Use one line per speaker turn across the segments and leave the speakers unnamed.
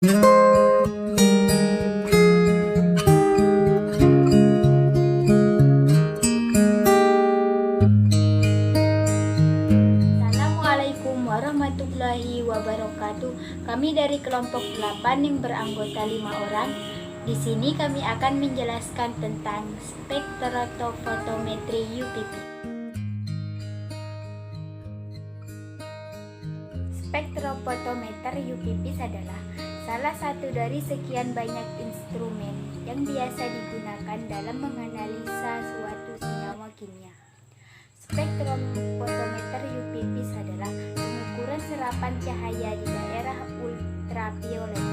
Assalamualaikum warahmatullahi wabarakatuh. Kami dari kelompok 8 yang beranggota 5 orang. Di sini kami akan menjelaskan tentang spektrofotometri UPP. Spektrofotometer UPP adalah salah satu dari sekian banyak instrumen yang biasa digunakan dalam menganalisa suatu senyawa kimia. Spektrofotometer UPP adalah pengukuran serapan cahaya di daerah ultraviolet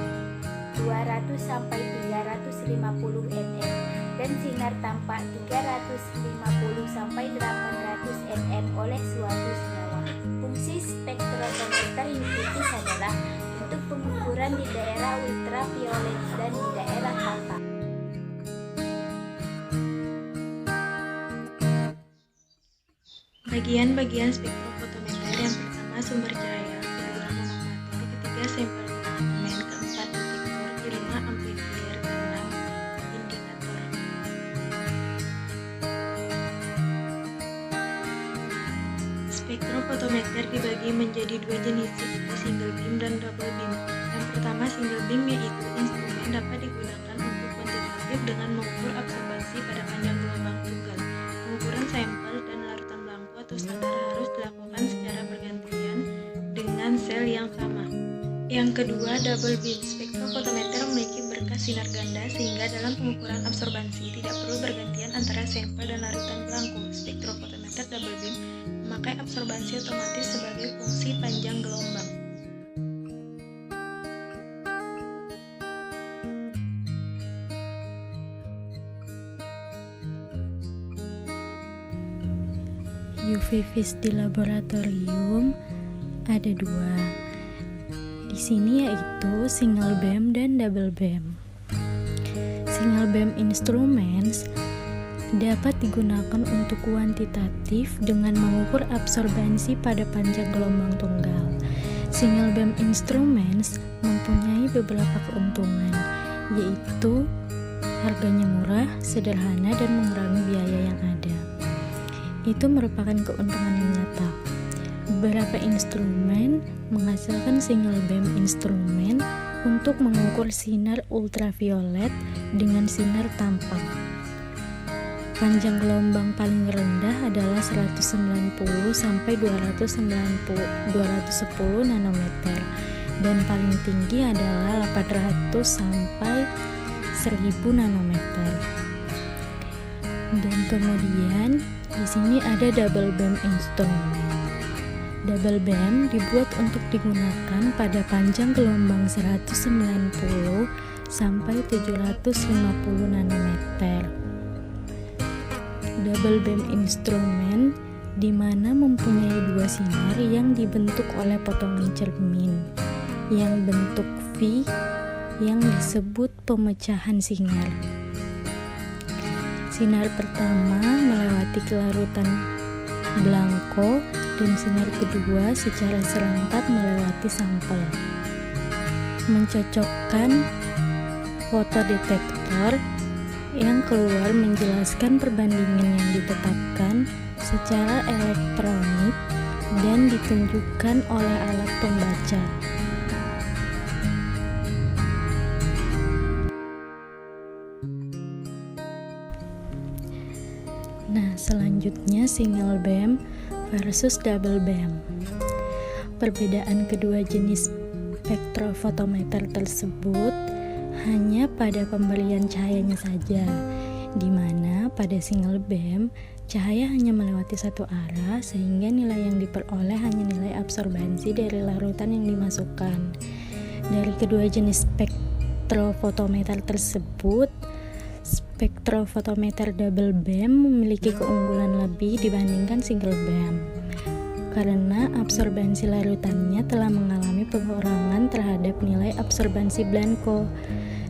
200 sampai 350 nm dan sinar tampak 350 sampai 800 nm oleh suatu senyawa. Fungsi spektrofotometer UPP adalah untuk pengukuran di daerah ultraviolet dan di daerah alfa.
Bagian-bagian spektrofotometer: yang pertama, sumber cahaya; kedua, monomator; ketiga, sampel instrumen; keempat, detektor; kelima, amplifier; keenam, indikator. Spektrofotometer dibagi menjadi dua jenis, yaitu single beam dan double beam. Yang pertama, single beam, yaitu instrumen dapat digunakan untuk kuantitatif dengan mengukur absorbansi pada panjang gelombang tunggal. Pengukuran sampel dan larutan belangko atau standar harus dilakukan secara bergantian dengan sel yang sama. Yang kedua, double beam. Spektrofotometer memiliki berkas sinar ganda sehingga dalam pengukuran absorbansi tidak perlu bergantian antara sampel dan larutan belangko. Spektrofotometer double beam memakai absorbansi otomatis sebagai fungsi panjang gelombang.
UV vis di laboratorium ada dua. Di sini yaitu single beam dan double beam. Single beam instruments dapat digunakan untuk kuantitatif dengan mengukur absorbansi pada panjang gelombang tunggal. Single beam instruments mempunyai beberapa keuntungan, yaitu harganya murah, sederhana, dan mengurangi biaya yang ada. Itu merupakan keuntungan yang nyata. Beberapa instrumen menghasilkan single beam instrumen untuk mengukur sinar ultraviolet dengan sinar tampak. Panjang gelombang paling rendah adalah 190 sampai 210 nanometer dan paling tinggi adalah 800 sampai 1000 nanometer. Dan kemudian di sini ada double beam instrumen. Double beam dibuat untuk digunakan pada panjang gelombang 190 sampai 750 nanometer. Double beam instrumen di mana mempunyai dua sinar yang dibentuk oleh potongan cermin yang bentuk V yang disebut pemecahan sinar. Sinar pertama melewati larutan belangko dan sinar kedua secara serentak melewati sampel. Mencocokkan fotodetektor yang keluar menjelaskan perbandingan yang ditetapkan secara elektronik dan ditunjukkan oleh alat pembaca. Nah, selanjutnya single beam versus double beam. Perbedaan kedua jenis spektrofotometer tersebut hanya pada pemberian cahayanya saja, di mana pada single beam cahaya hanya melewati satu arah sehingga nilai yang diperoleh hanya nilai absorbansi dari larutan yang dimasukkan. Dari kedua jenis spektrofotometer tersebut, spektrofotometer double beam memiliki keunggulan lebih dibandingkan single beam karena absorbansi larutannya telah mengalami pengurangan terhadap nilai absorbansi belangko.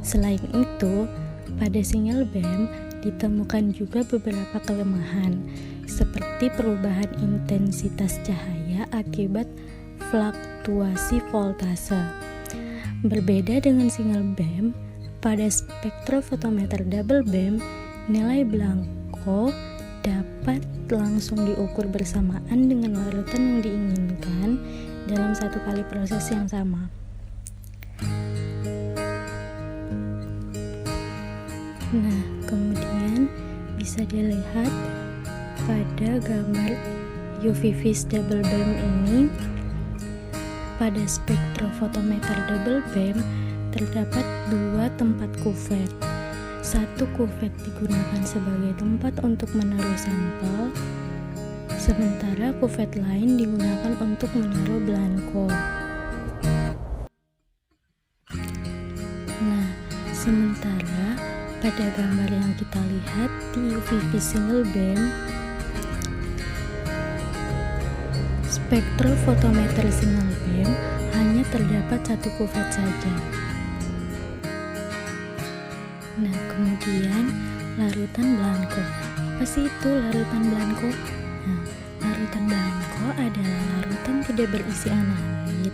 Selain itu, pada single beam ditemukan juga beberapa kelemahan seperti perubahan intensitas cahaya akibat fluktuasi voltase. Berbeda dengan single beam, pada spektrofotometer double beam, nilai blanko dapat langsung diukur bersamaan dengan larutan yang diinginkan dalam satu kali proses yang sama. Nah, kemudian bisa dilihat pada gambar UV vis double beam ini. Pada spektrofotometer double beam terdapat dua tempat kuvet. Satu kuvet digunakan sebagai tempat untuk menaruh sampel, sementara kuvet lain digunakan untuk menaruh blanko. Nah, sementara pada gambar yang kita lihat di UV vis single beam, spektrofotometer single beam hanya terdapat satu kuvet saja. Nah, kemudian larutan blanko. Apa sih itu larutan blanko? Nah, larutan blanko adalah larutan tidak berisi analit.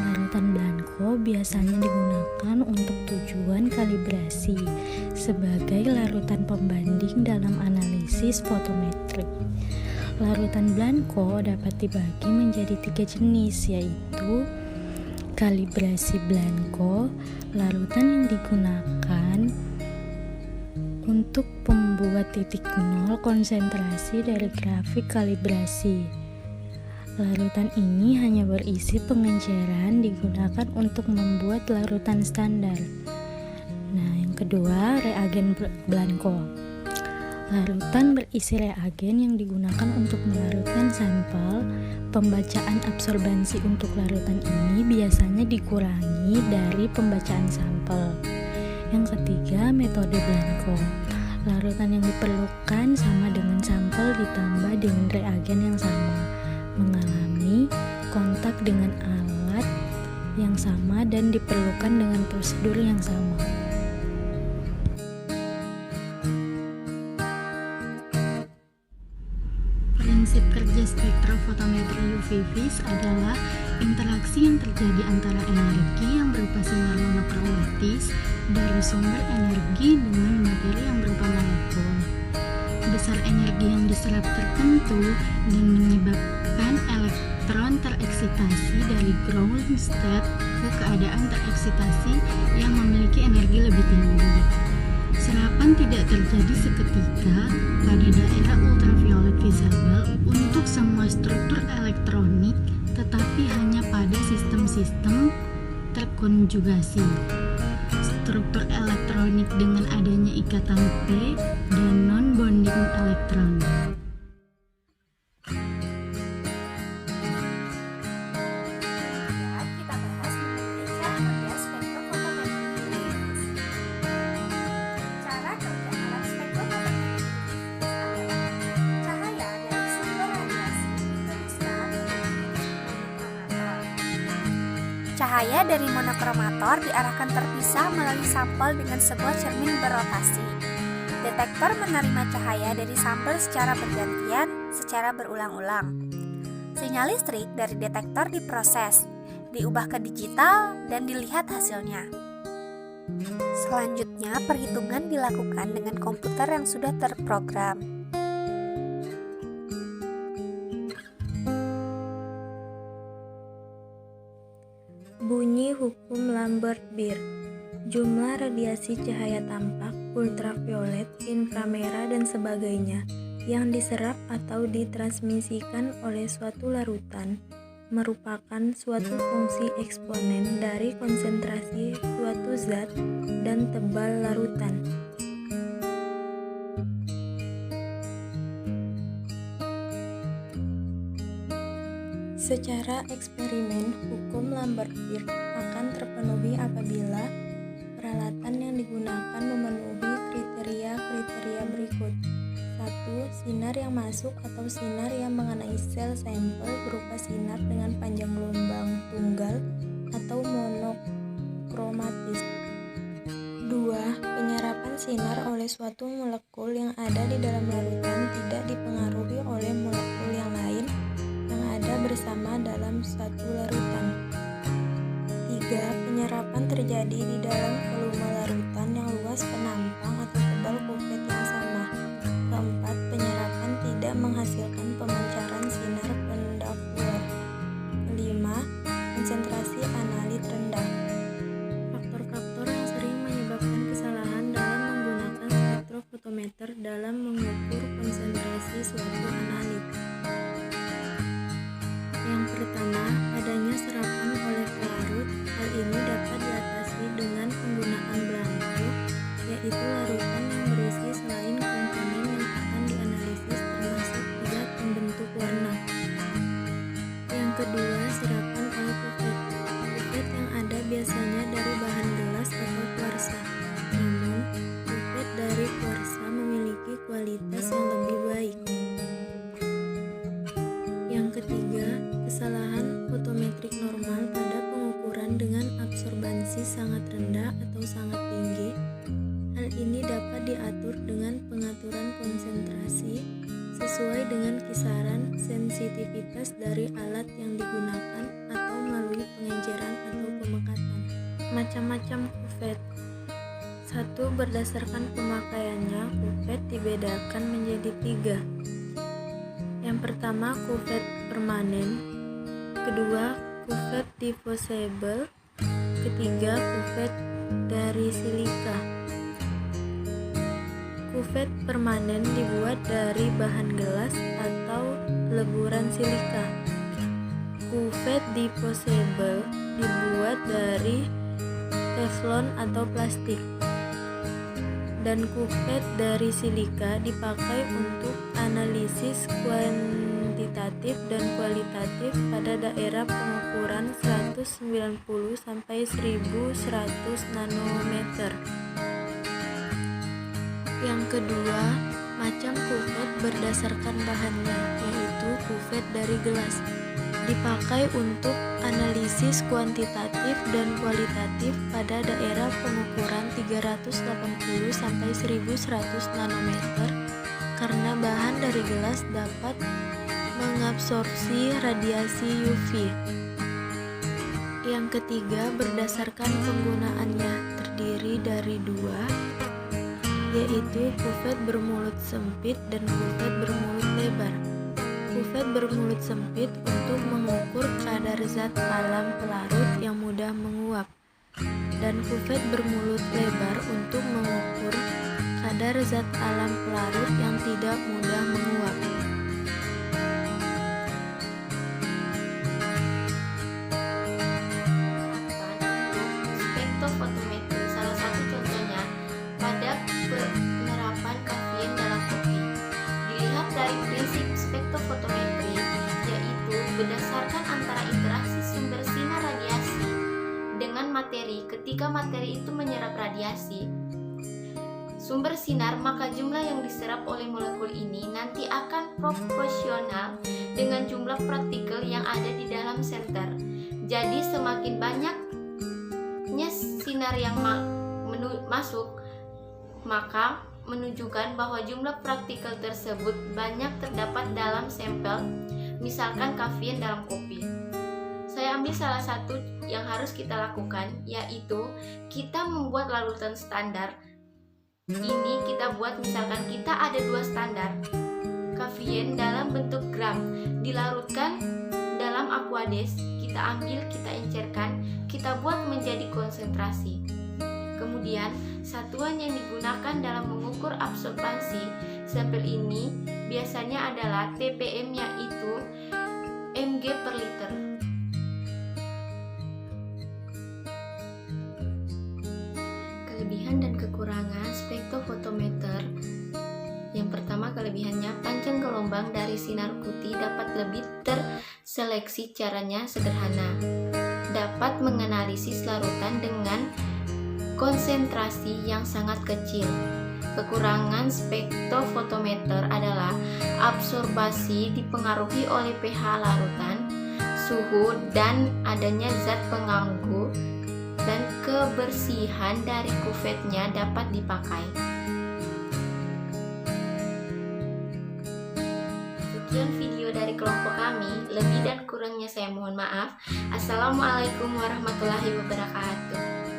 Larutan blanko biasanya digunakan untuk tujuan kalibrasi sebagai larutan pembanding dalam analisis fotometrik. Larutan blanko dapat dibagi menjadi 3 jenis, yaitu kalibrasi blanko, larutan yang digunakan untuk membuat titik nol konsentrasi dari grafik kalibrasi. Larutan ini hanya berisi pengenceran digunakan untuk membuat larutan standar. Nah, yang kedua, reagen blanko. Larutan berisi reagen yang digunakan untuk melarutkan sampel. Pembacaan absorbansi untuk larutan ini biasanya dikurangi dari pembacaan sampel. Yang ketiga, metode blanko. Larutan yang diperlukan sama dengan sampel ditambah dengan reagen yang sama, mengalami kontak dengan alat yang sama dan diperlukan dengan prosedur yang sama.
Prinsip kerja spektrofotometri UV vis adalah interaksi yang terjadi antara energi yang berupa sinyal monokromatis dari sumber energi dengan materi yang berupa molekul. Besar energi yang diserap tertentu dan menyebabkan elektron tereksitasi dari ground state ke keadaan tereksitasi yang memiliki energi lebih tinggi. Serapan tidak terjadi seketika pada daerah ultraviolet visible untuk semua struktur elektronik, tetapi hanya pada sistem-sistem terkonjugasi. Struktur elektronik dengan adanya ikatan P dan non-bonding elektron.
Kita bahas mengenai cara kerja spektrofotometri. Cara kerja alat spektrofotometri adalah cahaya dari sumber radiasi diteruskan monokromator. Cahaya dari monokromator diarahkan terpisah melalui sampel dengan sebuah cermin berotasi. Detektor menerima cahaya dari sampel secara bergantian, secara berulang-ulang. Sinyal listrik dari detektor diproses, diubah ke digital, dan dilihat hasilnya. Selanjutnya, perhitungan dilakukan dengan komputer yang sudah terprogram.
Bunyi hukum Lambert-Beer. Jumlah radiasi cahaya tampak, ultraviolet, inframerah, dan sebagainya yang diserap atau ditransmisikan oleh suatu larutan merupakan suatu fungsi eksponen dari konsentrasi suatu zat dan tebal larutan. Secara eksperimen, hukum Lambert-Beer akan terpenuhi apabila peralatan yang digunakan memenuhi kriteria-kriteria berikut. 1. Sinar yang masuk atau sinar yang mengenai sel sampel berupa sinar dengan panjang gelombang tunggal atau monokromatis. 2. Penyerapan sinar oleh suatu molekul yang ada di dalam larutan tidak dipengaruhi oleh molekul yang lain yang ada bersama dalam satu larutan. 3. Ketiga, penyerapan terjadi di dalam volume larutan yang luas penampang atau tebal kuvet yang sama. Keempat, penyerapan tidak menghasilkan pemancaran sinar perendah fluor. Kelima, konsentrasi analit rendah. Faktor-faktor yang sering menyebabkan kesalahan dalam menggunakan spektrofotometer dalam mengukur konsentrasi suatu analit. Yang pertama, adanya serapan oleh pelarut. Hal ini dapat diatasi dengan penggunaan belangko, yaitu larutan yang berisi selain komponen yang akan dianalisis termasuk zat pembentuk warna. Yang kedua, serapan oleh kuvet. Kuvet yang ada biasanya dari bahan gelas atau kuarsa. Namun, kuvet dari kuarsa memiliki kualitas yang lebih baik. Yang ketiga, kesalahan fotometrik normal pada pengukuran dengan absorbansi sangat rendah atau sangat tinggi. Hal ini dapat diatur dengan pengaturan konsentrasi sesuai dengan kisaran sensitivitas dari alat yang digunakan atau melalui pengenceran atau pemekatan. Macam-macam kuvet. 1. Berdasarkan pemakaiannya, kuvet dibedakan menjadi 3. Yang pertama, kuvet permanen. Kedua, kuvet disposable. Ketiga, kuvet dari silika. Kuvet permanen dibuat dari bahan gelas atau leburan silika. Kuvet disposable dibuat dari teflon atau plastik. Dan kuvet dari silika dipakai untuk analisis kuantitatif dan kualitatif pada daerah pengukuran 190 sampai 1100 nanometer. Yang kedua, macam kuvet berdasarkan bahannya, yaitu kuvet dari gelas. Dipakai untuk analisis kuantitatif dan kualitatif pada daerah pengukuran 380 sampai 1100 nanometer karena bahan dari gelas dapat mengabsorpsi radiasi UV. Yang ketiga, berdasarkan penggunaannya, terdiri dari 2, yaitu kuvet bermulut sempit dan kuvet bermulut lebar. Kuvet bermulut sempit untuk mengukur kadar zat alam pelarut yang mudah menguap, dan kuvet bermulut lebar untuk mengukur kadar zat alam pelarut yang tidak mudah menguap.
Spektrofotometri salah satu contohnya pada penerapan kafein dalam kopi. Dilihat dari prinsip spektrofotometri, yaitu berdasarkan antara interaksi sumber sinar radiasi dengan materi. Ketika materi itu menyerap radiasi sumber sinar, maka jumlah yang diserap oleh molekul ini nanti akan proporsional dengan jumlah partikel yang ada di dalam senter. Jadi semakin banyaknya sinar yang masuk, maka menunjukkan bahwa jumlah partikel tersebut banyak terdapat dalam sampel, misalkan kafein dalam kopi. Saya ambil salah satu yang harus kita lakukan, yaitu kita membuat larutan standar. Ini kita buat, misalkan kita ada 2 standar kafein dalam bentuk gram, dilarutkan dalam aquades, kita ambil, kita encerkan, kita buat menjadi konsentrasi. Kemudian satuan yang digunakan dalam mengukur absorbansi sampel ini biasanya adalah TPM, yaitu mg per liter. Kelebihan dan kekurangan spektrofotometer. Yang pertama, kelebihannya panjang gelombang dari sinar putih dapat lebih terseleksi. Caranya sederhana, dapat menganalisis larutan dengan konsentrasi yang sangat kecil. Kekurangan spektrofotometer adalah absorbasi dipengaruhi oleh pH larutan, suhu, dan adanya zat pengganggu, dan kebersihan dari kuvetnya dapat dipakai. Sekian video dari kelompok kami. Lebih dan kurang
kurangnya saya mohon maaf. Assalamualaikum warahmatullahi wabarakatuh.